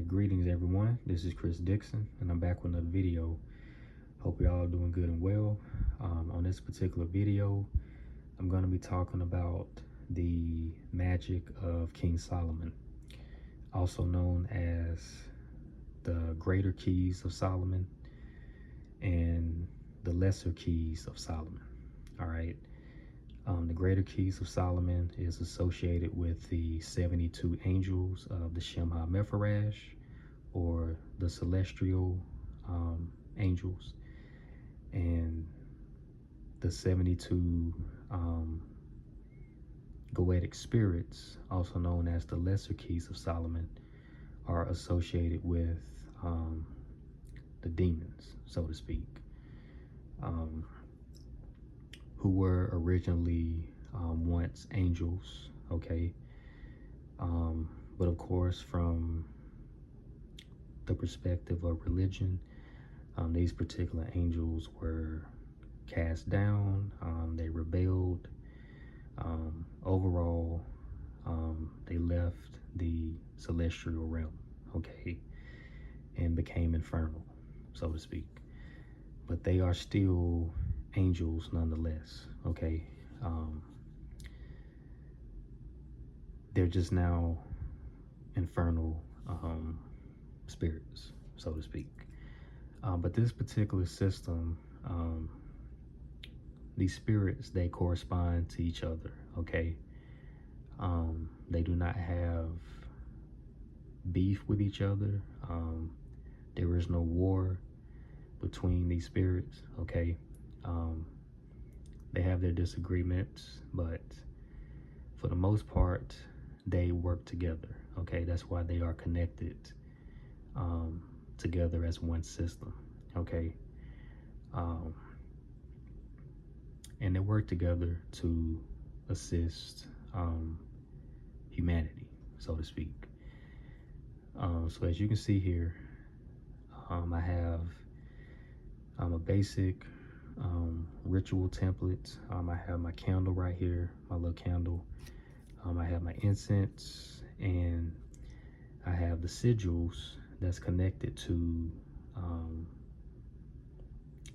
Alright, greetings everyone. This is Chris Dixon and I'm back with another video. Hope you're all doing good and well. On this particular video, I'm going to be talking about the magic of King Solomon, also known as the Greater Keys of Solomon and the Lesser Keys of Solomon. Alright, the Greater Keys of Solomon is associated with the 72 angels of the Shemha Mepharash, or the celestial angels, and the 72 goetic spirits, also known as the Lesser Keys of Solomon, are associated with the demons, so to speak, who were originally once angels, okay? But of course, from the perspective of religion, these particular angels were cast down, they rebelled. Overall, they left the celestial realm, okay, and became infernal, so to speak. But they are still angels nonetheless, okay? They're just now infernal spirits, so to speak. But this particular system, these spirits, they correspond to each other, okay? They do not have beef with each other. There is no war between these spirits, okay? They have their disagreements, but for the most part, they work together, okay? That's why they are connected together as one system, okay? And they work together to assist humanity, so to speak. So as you can see here, I have a basic ritual template. I have my candle right here, my little candle. I have my incense, and I have the sigils that's connected to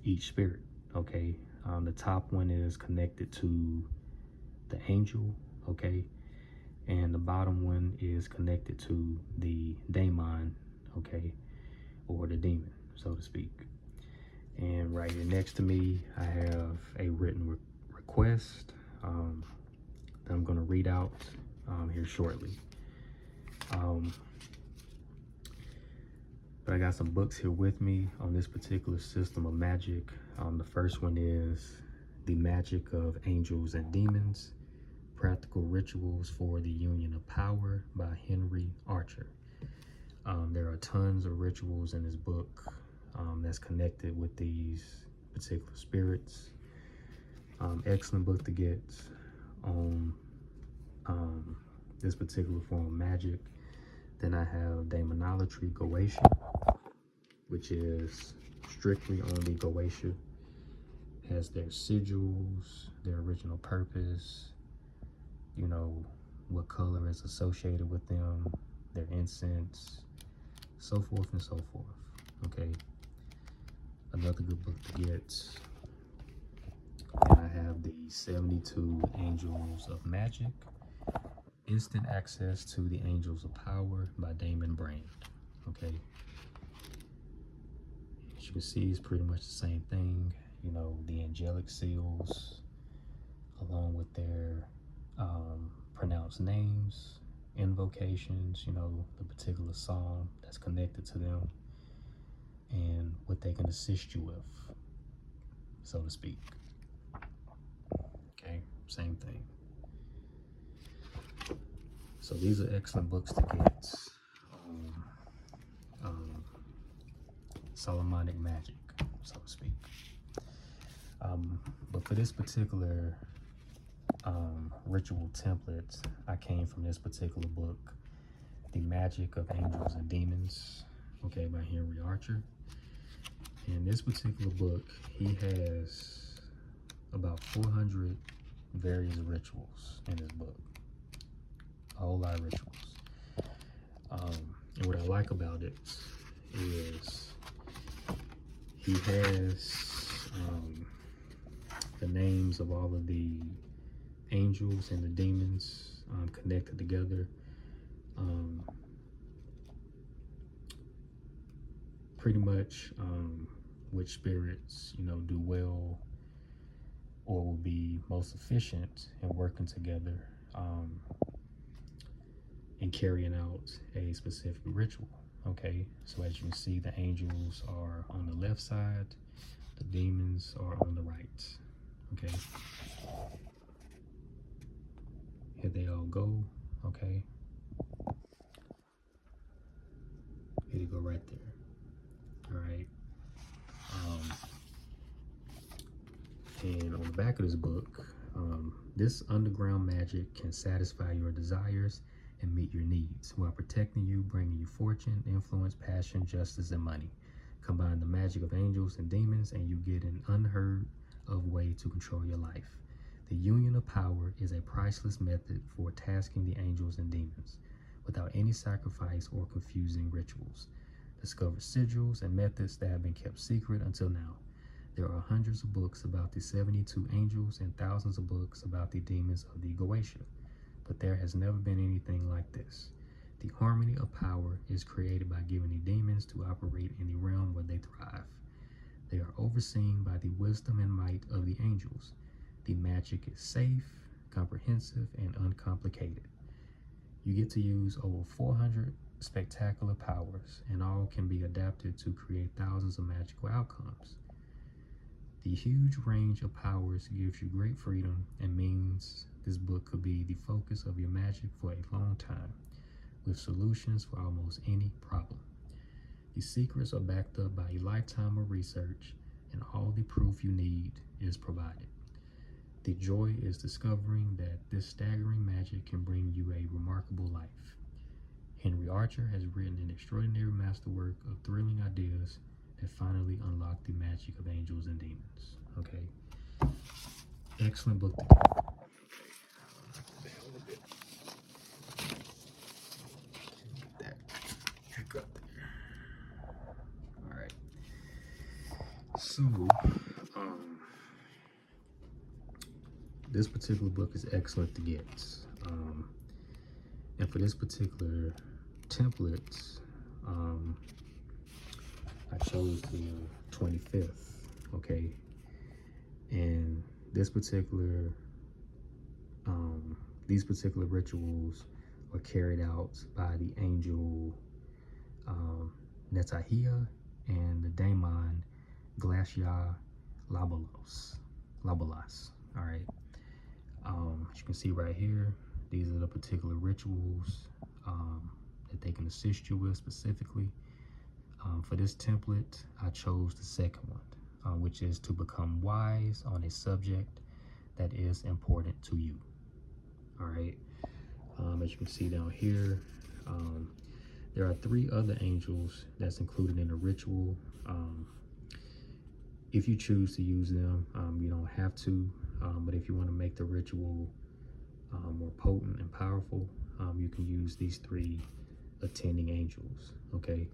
each spirit, okay? The top one is connected to the angel, okay? And the bottom one is connected to the daemon, okay? Or the demon, so to speak. And right here next to me, I have a written request that I'm going to read out here shortly. But I got some books here with me on this particular system of magic. The first one is The Magic of Angels and Demons, Practical Rituals for the Union of Power by Henry Archer. There are tons of rituals in this book that's connected with these particular spirits. Excellent book to get on this particular form of magic. Then I have Demonolatry Goetia, which is strictly on the Goetia, has their sigils, their original purpose, you know, what color is associated with them, their incense, so forth and so forth, okay? Another good book to get. And I have the 72 Angels of Magic, Instant Access to the Angels of Power by Damon Brand, okay? As you can see, it's pretty much the same thing. You know, the angelic seals, along with their pronounced names, invocations, you know, the particular psalm that's connected to them, and what they can assist you with, so to speak. Okay, same thing. So these are excellent books to get on Solomonic Magick, so to speak. But for this particular ritual template, I came from this particular book, The Magic of Angels and Demons, okay, by Henry Archer. In this particular book, he has about 400 various rituals in his book, a whole lot of rituals. And what I like about it is he has the names of all of the angels and the demons connected together. Pretty much which spirits, do well or will be most efficient in working together and carrying out a specific ritual. Okay, so as you can see, the angels are on the left side, the demons are on the right. Okay, here they all go. Okay, here they go right there. All right. And on the back of this book, this underground magic can satisfy your desires and meet your needs while protecting you, bringing you fortune, influence, passion, justice, and money. Combine the magic of angels and demons and you get an unheard of way to control your life. The union of power is a priceless method for tasking the angels and demons without any sacrifice or confusing rituals. Discover sigils and methods that have been kept secret until now. There are hundreds of books about the 72 angels and thousands of books about the demons of the Goetia, but there has never been anything like this. The harmony of power is created by giving the demons to operate in the realm where they thrive. They are overseen by the wisdom and might of the angels. The magic is safe, comprehensive, and uncomplicated. You get to use over 400 spectacular powers, and all can be adapted to create thousands of magical outcomes. The huge range of powers gives you great freedom and means this book could be the focus of your magic for a long time, with solutions for almost any problem. The secrets are backed up by a lifetime of research, and all the proof you need is provided. The joy is discovering that this staggering magic can bring you a remarkable life. Henry Archer has written an extraordinary masterwork of thrilling ideas that finally unlock the magic of angels and demons. Okay, excellent book to get. All right. So, this particular book is excellent to get. And for this particular template, I chose the 25th, okay? And this particular, these particular rituals are carried out by the angel Netahia and the daemon Glacia Labalos, all right? As you can see right here, these are the particular rituals that they can assist you with specifically. For this template, I chose the second one, which is to become wise on a subject that is important to you. All right. As you can see down here, there are 3 other angels that's included in the ritual. If you choose to use them, you don't have to, but if you want to make the ritual more potent and powerful, you can use these 3 attending angels, okay?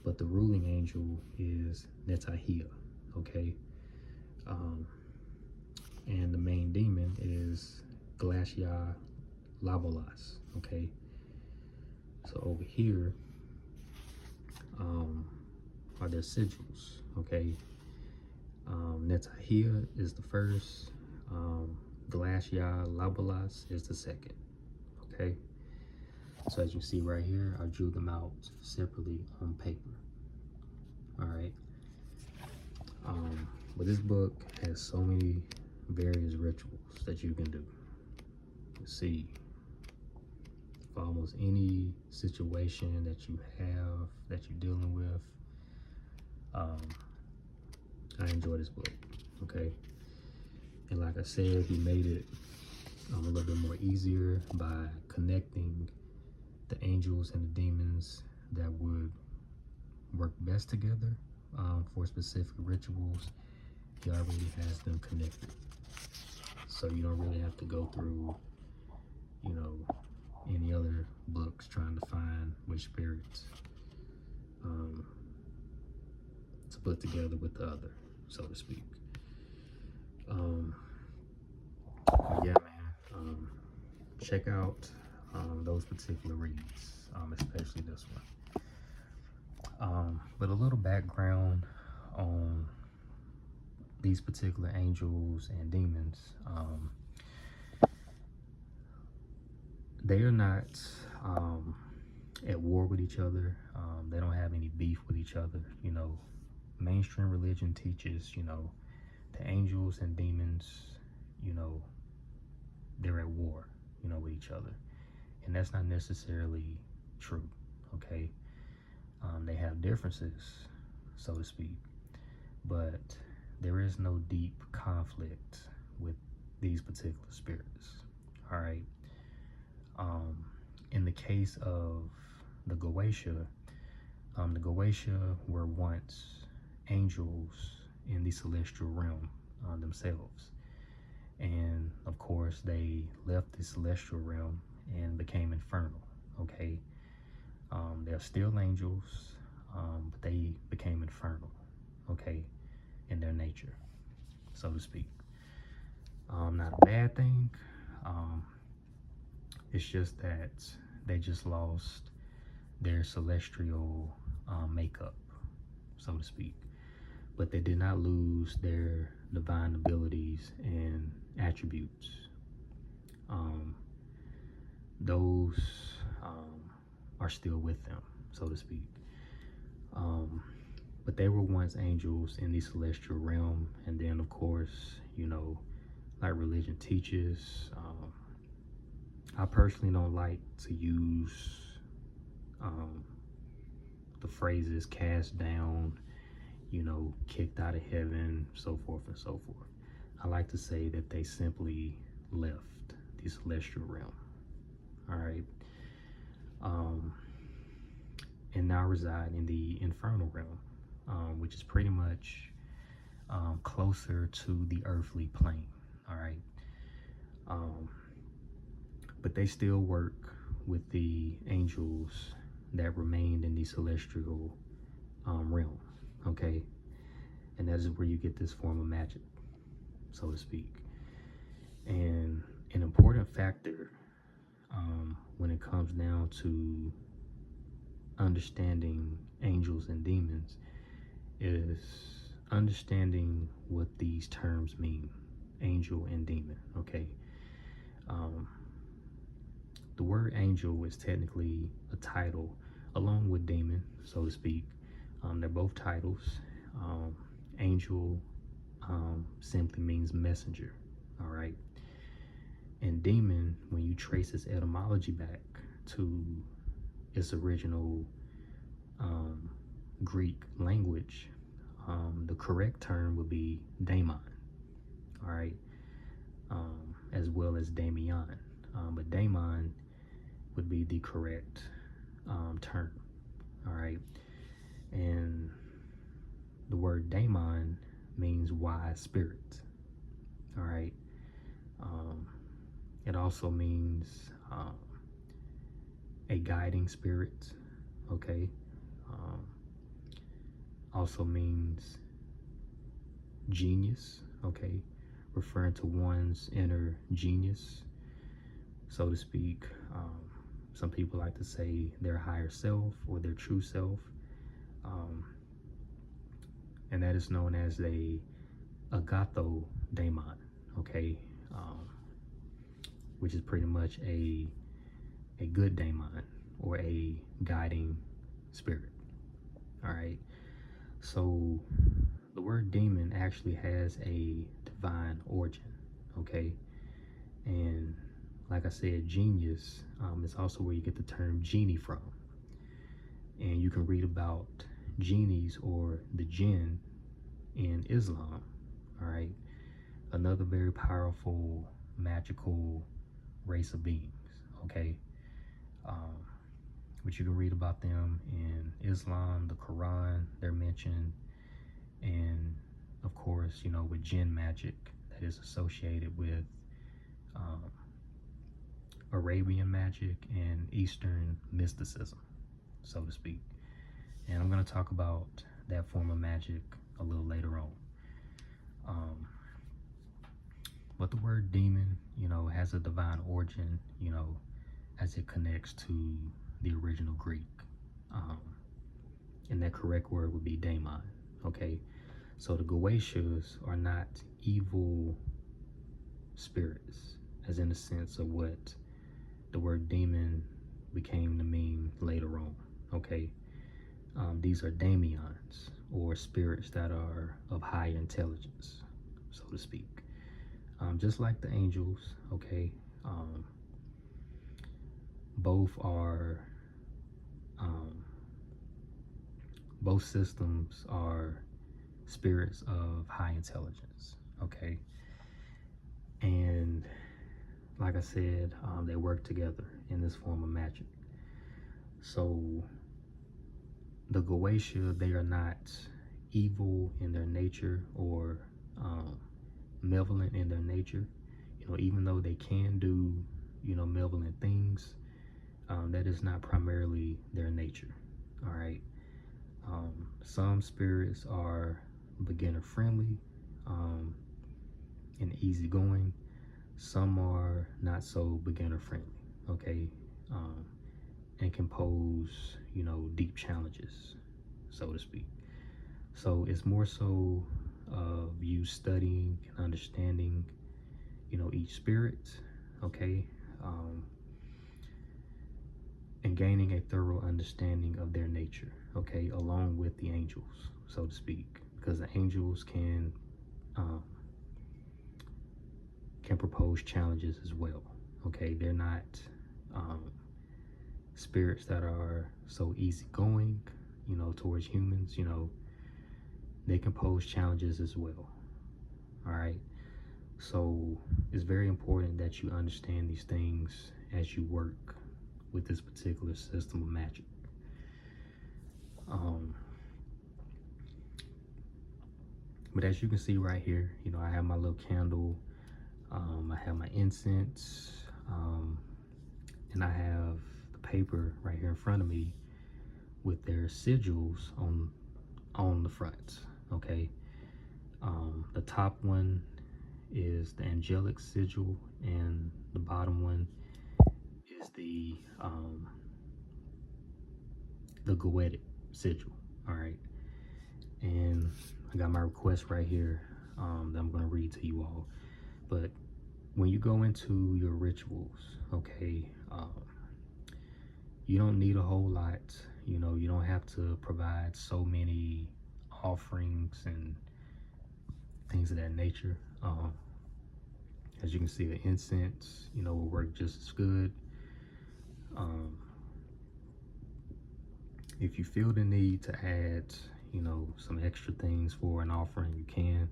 But the ruling angel is Netahia, okay? And the main demon is Glacia Labalas, okay? So over here are their sigils, okay? Netahia is the first, Glacia Labalas is the second, okay? So as you see right here, I drew them out separately on paper, all right? But this book has so many various rituals that you can do. See, for almost any situation that you have, that you're dealing with, I enjoy this book, okay? And like I said, he made it a little bit more easier by connecting the angels and the demons that would work best together for specific rituals. He already has them connected. So you don't really have to go through, any other books trying to find which spirits um, to put together with the other, so to speak. Um, yeah, man. Check out those particular reads, especially this one. But a little background on these particular angels and demons. They are not at war with each other. They don't have any beef with each other. You know, mainstream religion teaches, you know, the angels and demons, you know, they're at war, you know, with each other. And that's not necessarily true, okay? They have differences, so to speak, but there is no deep conflict with these particular spirits, all right? In the case of the Goetia were once angels in the celestial realm themselves. And of course, they left the celestial realm and became infernal, okay? They're still angels, but they became infernal, okay, in their nature, so to speak. Not a bad thing. It's just that they just lost their celestial makeup, so to speak. But they did not lose their divine abilities and attributes. Those are still with them, so to speak. But they were once angels in the celestial realm, and then of course, you know, like religion teaches, I personally don't like to use the phrases cast down, you know, kicked out of heaven, so forth and so forth. I like to say that they simply left the celestial realm, all right, and now reside in the infernal realm, which is pretty much closer to the earthly plane, all right. But they still work with the angels that remained in the celestial realm, okay? And that is where you get this form of magic, so to speak. And an important factor when it comes down to understanding angels and demons is understanding what these terms mean, angel and demon, okay? The word angel is technically a title along with demon, so to speak. They're both titles. Angel simply means messenger, all right? And demon, when you trace its etymology back to its original Greek language, the correct term would be daemon, all right? As well as Damien. But daemon would be the correct term, all right? And the word daemon means wise spirit, all right? It also means a guiding spirit, okay? Also means genius, okay? Referring to one's inner genius, so to speak. Some people like to say their higher self or their true self, and that is known as a agatho daemon, okay, which is pretty much a good daemon or a guiding spirit, all right? So the word demon actually has a divine origin, okay? And like I said, genius is also where you get the term genie from. And you can read about genies or the jinn in Islam, all right? Another very powerful, magical race of beings, okay? But you can read about them in Islam, the Quran, they're mentioned, and of course, you know, with jinn magic that is associated with Arabian magic and Eastern mysticism, so to speak. And I'm going to talk about that form of magic a little later on. But the word demon, has a divine origin, as it connects to the original Greek. And that correct word would be daemon, okay? So the Goetias are not evil spirits, as in the sense of what the word demon became to mean later on, okay? These are daemons, or spirits that are of high intelligence, so to speak. Just like the angels, okay? Both are, both systems are spirits of high intelligence, okay? And like I said, they work together in this form of magic. So the Goetia, they are not evil in their nature or malevolent in their nature. Even though they can do, malevolent things, that is not primarily their nature. All right. Some spirits are beginner friendly and easygoing. Some are not so beginner friendly, okay, and can pose, deep challenges, so to speak. So it's more so of you studying and understanding, each spirit, okay, and gaining a thorough understanding of their nature, okay, along with the angels, so to speak, because the angels can propose challenges as well, okay. They're not spirits that are so easygoing, towards humans. They can pose challenges as well. All right. So it's very important that you understand these things as you work with this particular system of magic. But as you can see right here, I have my little candle. I have my incense, and I have the paper right here in front of me with their sigils on the front, okay. The top one is the angelic sigil, and the bottom one is the Goetic sigil. All right, and I got my request right here that I'm going to read to you all. But when you go into your rituals, okay, you don't need a whole lot. You don't have to provide so many offerings and things of that nature. As you can see, the incense, will work just as good. If you feel the need to add, some extra things for an offering, you can,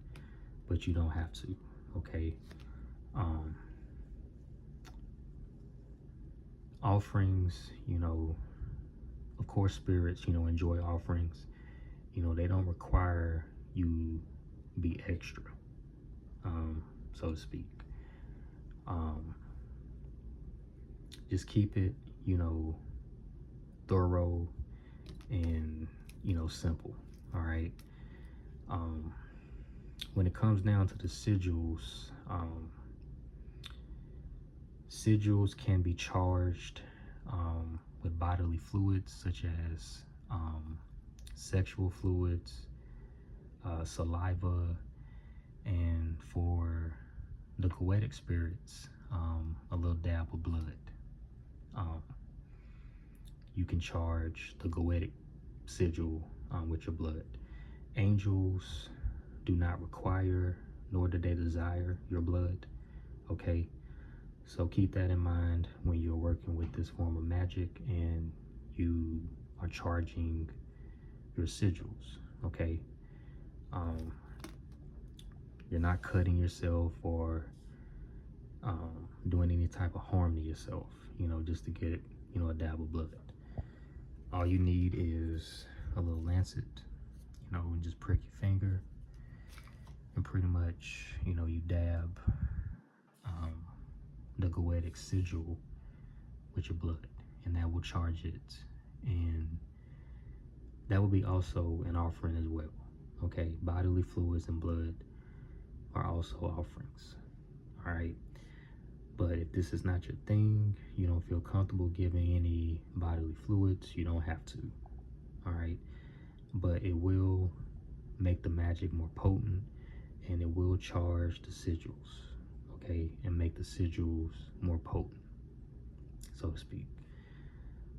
but you don't have to, okay? Offerings, of course, spirits, enjoy offerings. They don't require you be extra, so to speak. Just keep it, thorough and, simple. All right. When it comes down to the sigils, sigils can be charged with bodily fluids such as sexual fluids, saliva, and for the Goetic spirits, a little dab of blood. You can charge the Goetic sigil with your blood. Angels do not require, nor do they desire, your blood, okay? So keep that in mind when you're working with this form of magic and you are charging your sigils, okay? You're not cutting yourself or doing any type of harm to yourself, just to get, a dab of blood. All you need is a little lancet, and just prick your finger, and pretty much, you dab the Goetic sigil with your blood, and that will charge it. And that will be also an offering as well. Okay, bodily fluids and blood are also offerings. All right, but if this is not your thing, you don't feel comfortable giving any bodily fluids, you don't have to. All right, but it will make the magic more potent, and it will charge the sigils, okay, and make the sigils more potent, so to speak.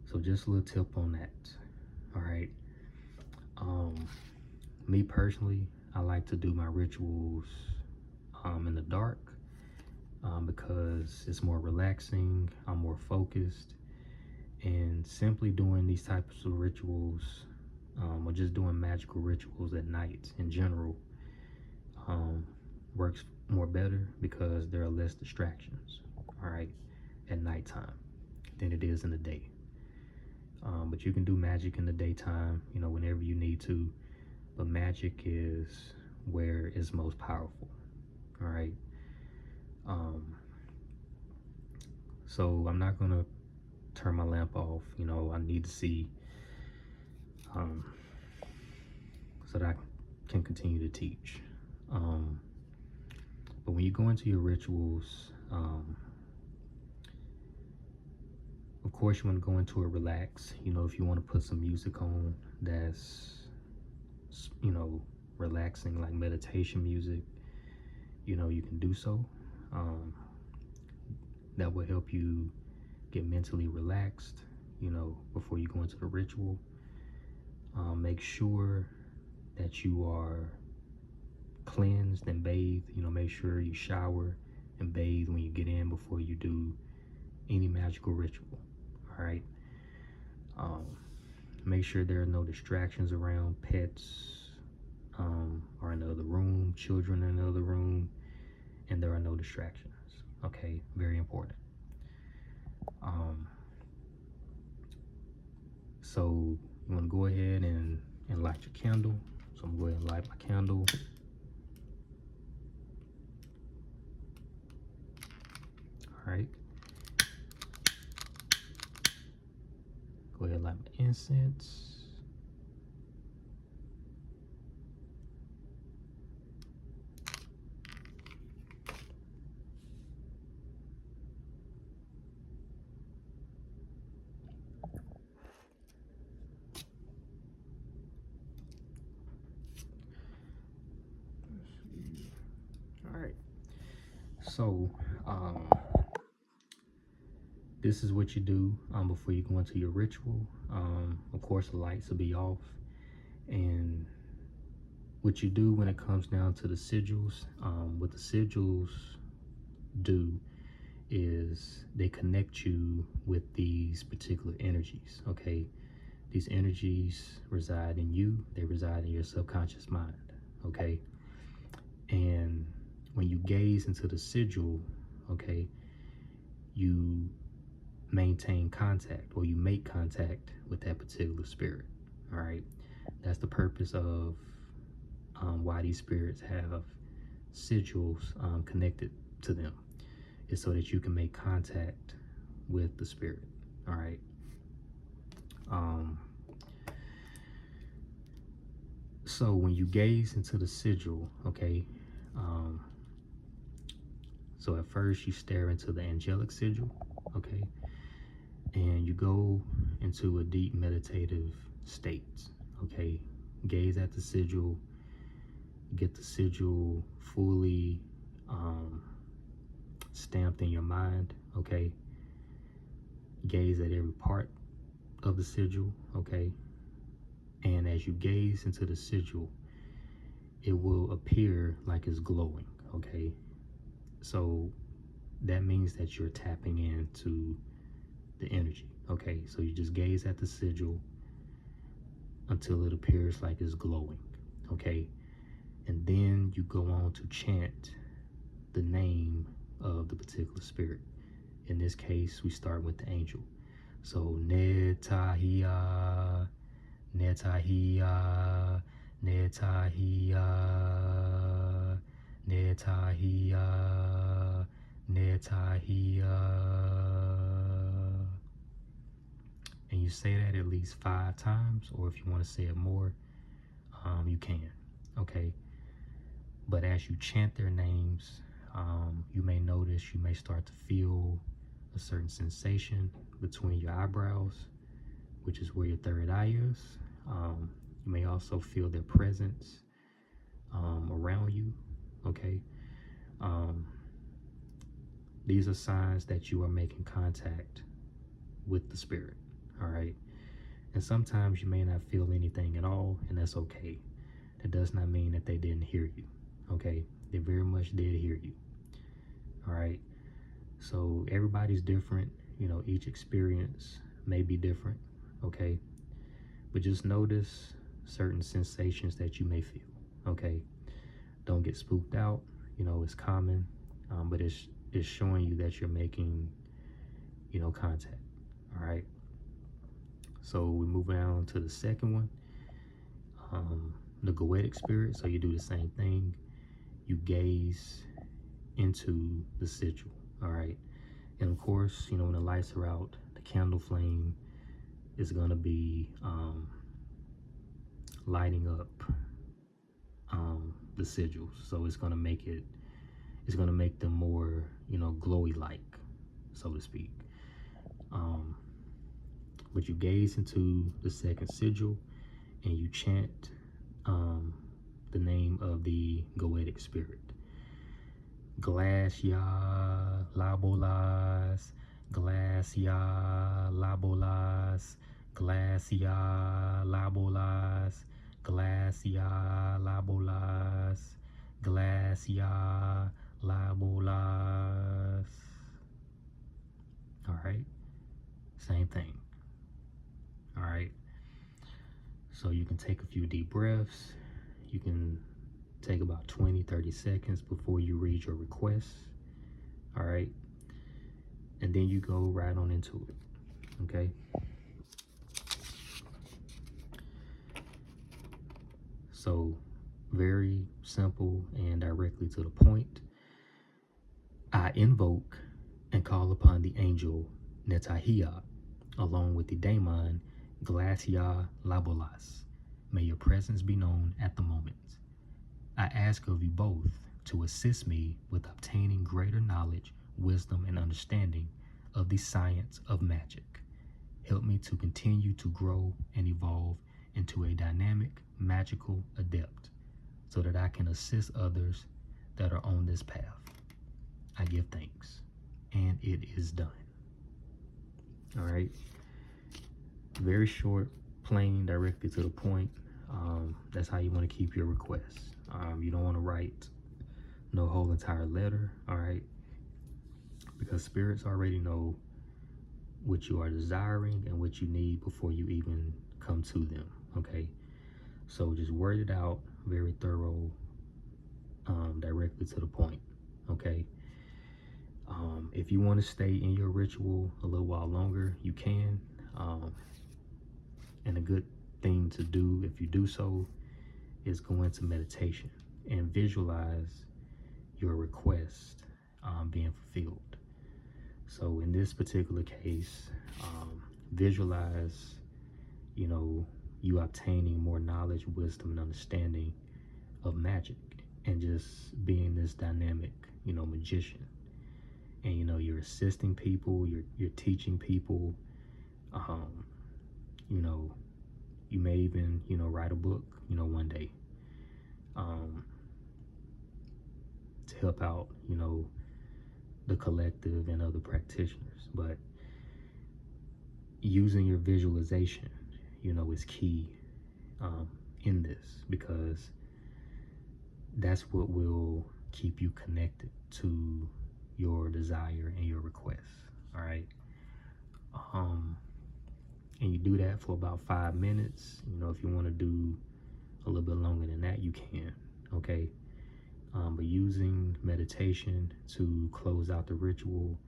So just a little tip on that. All right. Me personally, I like to do my rituals in the dark because it's more relaxing. I'm more focused, and simply doing these types of rituals or just doing magical rituals at night in general works more better because there are less distractions, all right, at nighttime than it is in the day. But you can do magic in the daytime, you know, whenever you need to. But magic is where it's most powerful. All right. So I'm not gonna turn my lamp off. You know, I need to see so that I can continue to teach. But when you go into your rituals, of course, you want to go into it relaxed. You know, if you want to put some music on that's, you know, relaxing, like meditation music, you know, you can do so. That will help you get mentally relaxed, you know, before you go into the ritual. Make sure that you are cleansed and bathed. You know, make sure you shower and bathe when you get in before you do any magical ritual. All right. Make sure there are no distractions around. Pets are in the other room, children in the other room, and there are no distractions. Okay, very important. So you want to go ahead and light your candle. So I'm going to go ahead and light my candle. All right. Go ahead and light my incense. All right. So, this is what you do before you go into your ritual. Of course, the lights will be off. And what you do when it comes down to the sigils, what the sigils do is they connect you with these particular energies, okay? These energies reside in you. They reside in your subconscious mind, okay? And when you gaze into the sigil, okay, you maintain contact, or you make contact with that particular spirit. All right, that's the purpose of why these spirits have sigils connected to them, is so that you can make contact with the spirit. All right. So when you gaze into the sigil, okay, so at first you stare into the angelic sigil, okay, and you go into a deep meditative state, okay. Gaze at the sigil, get the sigil fully stamped in your mind, okay. Gaze at every part of the sigil, okay. And as you gaze into the sigil, it will appear like it's glowing, okay. So that means that you're tapping into the energy, okay. So you just gaze at the sigil until it appears like it's glowing, okay. And then you go on to chant the name of the particular spirit. In this case, we start with the angel. So Netahia, Netahia, Netahia, Netahia, Netahia. and you say that at least 5 times, or if you want to say it more, you can, okay? But as you chant their names, you may notice, you may start to feel a certain sensation between your eyebrows, which is where your third eye is. You may also feel their presence around you, okay? These are signs that you are making contact with the spirit, all right? And sometimes you may not feel anything at all, and that's okay. That does not mean that they didn't hear you, okay? They very much did hear you, all right? So everybody's different, you know, each experience may be different, okay? But just notice certain sensations that you may feel, okay? Don't get spooked out, you know, it's common, but it's showing you that you're making, you know, contact, all right? So we move on to the second one, the goetic spirit. So you do the same thing. You gaze into the sigil, all right? And of course, you know, when the lights are out, the candle flame is going to be lighting up the sigils. So it's going to make them more, you know, glowy like, so to speak. But you gaze into the second sigil and you chant the name of the goetic spirit. Glacia labolas, glacia labolas, glacia labolas, glacia labolas, glacia labolas. All right, same thing. All right, so you can take a few deep breaths. You can take about 20-30 seconds before you read your request. All right, and then you go right on into it. Okay, so very simple and directly to the point. I invoke and call upon the angel Netahia along with the daemon Glacia Labolas. May your presence be known at the moment. I ask of you both to assist me with obtaining greater knowledge, wisdom, and understanding of the science of magic. Help me to continue to grow and evolve into a dynamic, magical adept so that I can assist others that are on this path. I give thanks, and it is done. All right. Very short, plain, directly to the point. That's how you want to keep your requests. You don't want to write no whole entire letter, all right? Because spirits already know what you are desiring and what you need before you even come to them, okay? So just word it out, very thorough, directly to the point, okay? If you want to stay in your ritual a little while longer, you can. And a good thing to do, if you do so, is go into meditation and visualize your request being fulfilled. So in this particular case, visualize, you know, you obtaining more knowledge, wisdom, and understanding of magic, and just being this dynamic, you know, magician. And you know, you're assisting people, you're teaching people. You know, you may even, you know, write a book, you know, one day, to help out, you know, the collective and other practitioners. But using your visualization, you know, is key in this, because that's what will keep you connected to your desire and your request. All right. And you do that for about 5 minutes. You know, if you want to do a little bit longer than that, you can. Okay. But using meditation to close out the ritual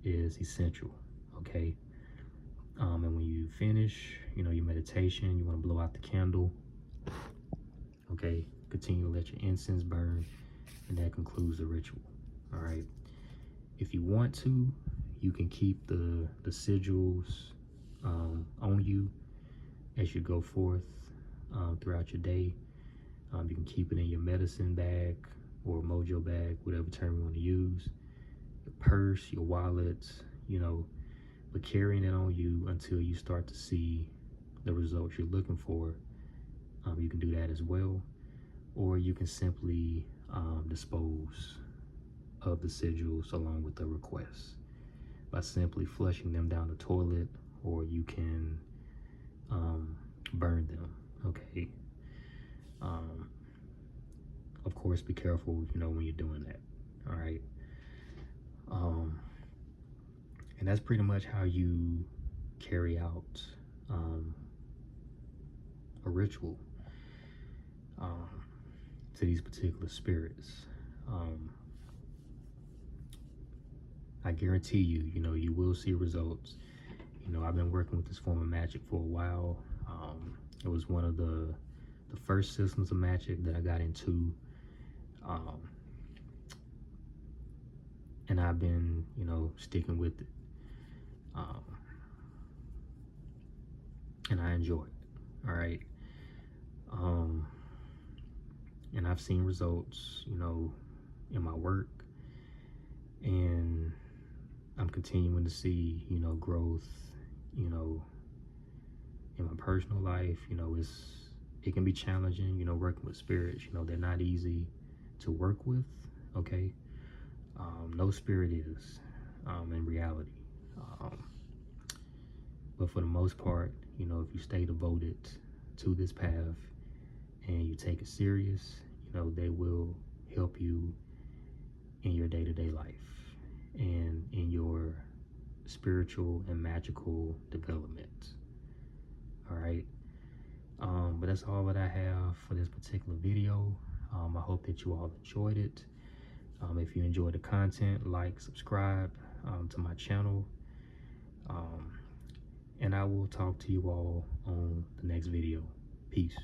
is essential. Okay. And when you finish, you know, your meditation, you want to blow out the candle. Okay. Continue to let your incense burn, and that concludes the ritual. All right. If you want to, you can keep the sigils on you as you go forth throughout your day. You can keep it in your medicine bag or mojo bag, whatever term you want to use, your purse, your wallet, you know, but carrying it on you until you start to see the results you're looking for. You can do that as well, or you can simply dispose of the sigils along with the requests by simply flushing them down the toilet, or you can burn them. Okay. Of course, be careful, you know, when you're doing that. All right. And that's pretty much how you carry out a ritual to these particular spirits. I guarantee you, you know, you will see results. You know, I've been working with this form of magic for a while. It was one of the first systems of magic that I got into. And I've been, you know, sticking with it. And I enjoy it. All right. And I've seen results, you know, in my work, and I'm continuing to see, you know, growth, you know, in my personal life. You know, it can be challenging, you know, working with spirits. You know, they're not easy to work with. Okay. No spirit is, in reality. But for the most part, you know, if you stay devoted to this path and you take it serious, you know, they will help you in your day-to-day life and in your spiritual and magical development. All right. But that's all that I have for this particular video. I hope that you all enjoyed it. If you enjoyed the content, like, subscribe to my channel. And I will talk to you all on the next video. Peace.